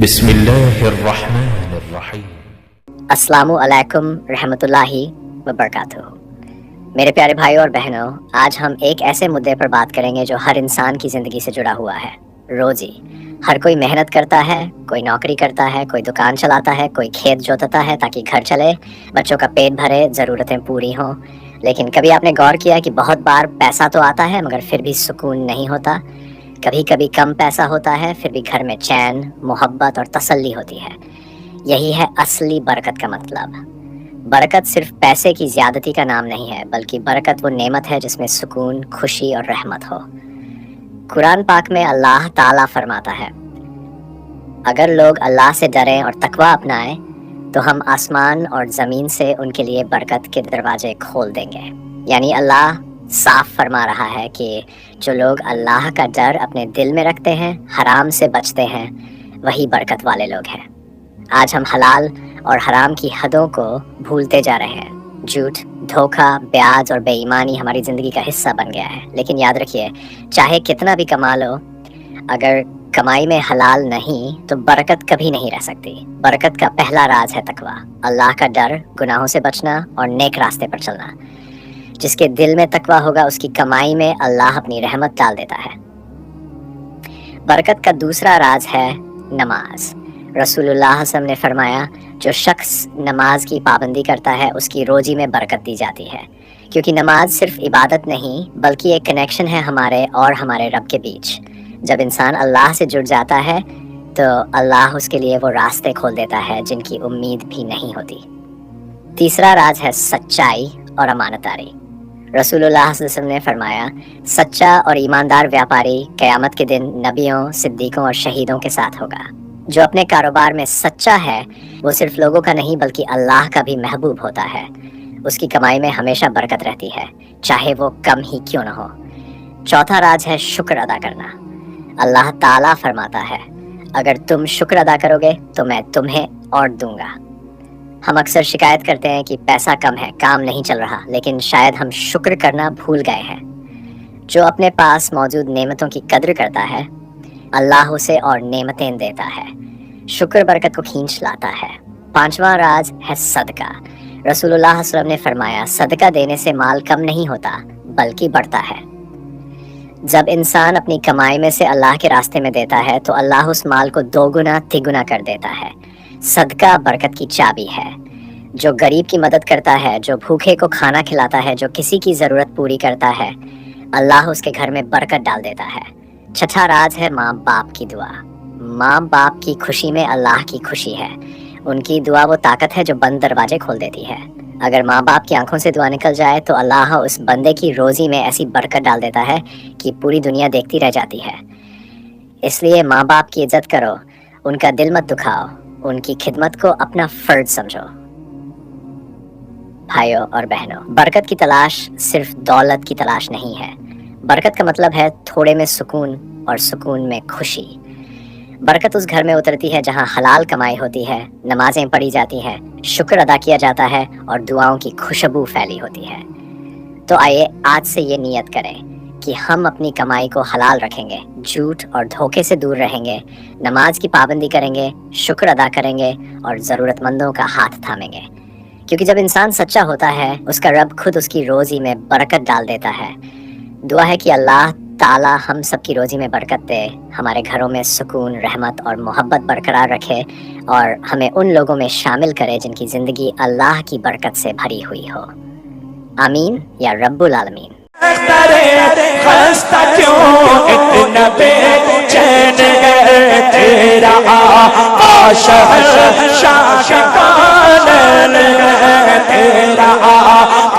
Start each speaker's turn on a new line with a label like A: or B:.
A: بسم اللہ الرحمن الرحیم۔
B: السلام علیکم رحمۃ اللہ وبرکاتہ۔ میرے پیارے بھائیوں اور بہنوں، آج ہم ایک ایسے مدعے پر بات کریں گے جو ہر انسان کی زندگی سے جڑا ہوا ہے، روزی۔ ہر کوئی محنت کرتا ہے، کوئی نوکری کرتا ہے، کوئی دکان چلاتا ہے، کوئی کھیت جوتتا ہے تاکہ گھر چلے، بچوں کا پیٹ بھرے، ضرورتیں پوری ہوں۔ لیکن کبھی آپ نے غور کیا کہ بہت بار پیسہ تو آتا ہے مگر پھر بھی سکون نہیں ہوتا؟ کبھی کبھی کم پیسہ ہوتا ہے پھر بھی گھر میں چین، محبت اور تسلی ہوتی ہے۔ یہی ہے اصلی برکت کا مطلب۔ برکت صرف پیسے کی زیادتی کا نام نہیں ہے، بلکہ برکت وہ نعمت ہے جس میں سکون، خوشی اور رحمت ہو۔ قرآن پاک میں اللہ تعالیٰ فرماتا ہے، اگر لوگ اللہ سے ڈریں اور تقوی اپنائیں تو ہم آسمان اور زمین سے ان کے لیے برکت کے دروازے کھول دیں گے۔ یعنی اللہ صاف فرما رہا ہے کہ جو لوگ اللہ کا ڈر اپنے دل میں رکھتے ہیں، حرام سے بچتے ہیں، وہی برکت والے لوگ ہیں۔ آج ہم حلال اور حرام کی حدوں کو بھولتے جا رہے ہیں۔ جھوٹ، دھوکہ، بیاج اور بے ایمانی ہماری زندگی کا حصہ بن گیا ہے۔ لیکن یاد رکھیے، چاہے کتنا بھی کما لو، اگر کمائی میں حلال نہیں تو برکت کبھی نہیں رہ سکتی۔ برکت کا پہلا راز ہے تقوی، اللہ کا ڈر، گناہوں سے بچنا اور نیک راستے پر چلنا۔ جس کے دل میں تقوی ہوگا اس کی کمائی میں اللہ اپنی رحمت ڈال دیتا ہے۔ برکت کا دوسرا راز ہے نماز۔ رسول اللہ صلی اللہ علیہ وسلم نے فرمایا، جو شخص نماز کی پابندی کرتا ہے اس کی روزی میں برکت دی جاتی ہے، کیونکہ نماز صرف عبادت نہیں بلکہ ایک کنیکشن ہے ہمارے اور ہمارے رب کے بیچ۔ جب انسان اللہ سے جڑ جاتا ہے تو اللہ اس کے لیے وہ راستے کھول دیتا ہے جن کی امید بھی نہیں ہوتی۔ تیسرا راز ہے سچائی اور امانت داری۔ رسول اللہ صلی اللہ علیہ وسلم نے فرمایا، سچا اور ایماندار ویاپاری قیامت کے دن نبیوں، صدیقوں اور شہیدوں کے ساتھ ہوگا۔ جو اپنے کاروبار میں سچا ہے وہ صرف لوگوں کا نہیں بلکہ اللہ کا بھی محبوب ہوتا ہے۔ اس کی کمائی میں ہمیشہ برکت رہتی ہے، چاہے وہ کم ہی کیوں نہ ہو۔ چوتھا راز ہے شکر ادا کرنا۔ اللہ تعالیٰ فرماتا ہے، اگر تم شکر ادا کرو گے تو میں تمہیں اور دوں گا۔ ہم اکثر شکایت کرتے ہیں کہ پیسہ کم ہے، کام نہیں چل رہا، لیکن شاید ہم شکر کرنا بھول گئے ہیں۔ جو اپنے پاس موجود نعمتوں کی قدر کرتا ہے، اللہ اسے اور نعمتیں دیتا ہے۔ شکر برکت کو کھینچ لاتا ہے۔ پانچواں راز ہے صدقہ۔ رسول اللہ صلی اللہ علیہ وسلم نے فرمایا، صدقہ دینے سے مال کم نہیں ہوتا بلکہ بڑھتا ہے۔ جب انسان اپنی کمائی میں سے اللہ کے راستے میں دیتا ہے تو اللہ اس مال کو دوگنا تگنا کر دیتا ہے۔ صدقہ برکت کی چابی ہے۔ جو غریب کی مدد کرتا ہے، جو بھوکے کو کھانا کھلاتا ہے، جو کسی کی ضرورت پوری کرتا ہے، اللہ اس کے گھر میں برکت ڈال دیتا ہے۔ چھٹا راز ہے ماں باپ کی دعا۔ ماں باپ کی خوشی میں اللہ کی خوشی ہے۔ ان کی دعا وہ طاقت ہے جو بند دروازے کھول دیتی ہے۔ اگر ماں باپ کی آنکھوں سے دعا نکل جائے تو اللہ اس بندے کی روزی میں ایسی برکت ڈال دیتا ہے کہ پوری دنیا دیکھتی رہ جاتی ہے۔ اس لیے ماں باپ کی عزت کرو، ان کا دل مت دکھاؤ، ان کی خدمت کو اپنا فرض سمجھو۔ بھائیوں اور بہنوں، برکت کی تلاش صرف دولت کی تلاش نہیں ہے۔ برکت کا مطلب ہے تھوڑے میں سکون اور سکون میں خوشی۔ برکت اس گھر میں اترتی ہے جہاں حلال کمائی ہوتی ہے، نمازیں پڑھی جاتی ہیں، شکر ادا کیا جاتا ہے اور دعاؤں کی خوشبو پھیلی ہوتی ہے۔ تو آئیے آج سے یہ نیت کریں کہ ہم اپنی کمائی کو حلال رکھیں گے، جھوٹ اور دھوکے سے دور رہیں گے، نماز کی پابندی کریں گے، شکر ادا کریں گے اور ضرورت مندوں کا ہاتھ تھامیں گے۔ کیونکہ جب انسان سچا ہوتا ہے، اس کا رب خود اس کی روزی میں برکت ڈال دیتا ہے۔ دعا ہے کہ اللہ تعالیٰ ہم سب کی روزی میں برکت دے، ہمارے گھروں میں سکون، رحمت اور محبت برقرار رکھے اور ہمیں ان لوگوں میں شامل کرے جن کی زندگی اللہ کی برکت سے بھری ہوئی ہو۔ آمین یا رب العالمین۔
C: خستہ کیوں اتنا بے چین ہے تیرا آقا، شہنشاہ کونین ہے تیرا آقا۔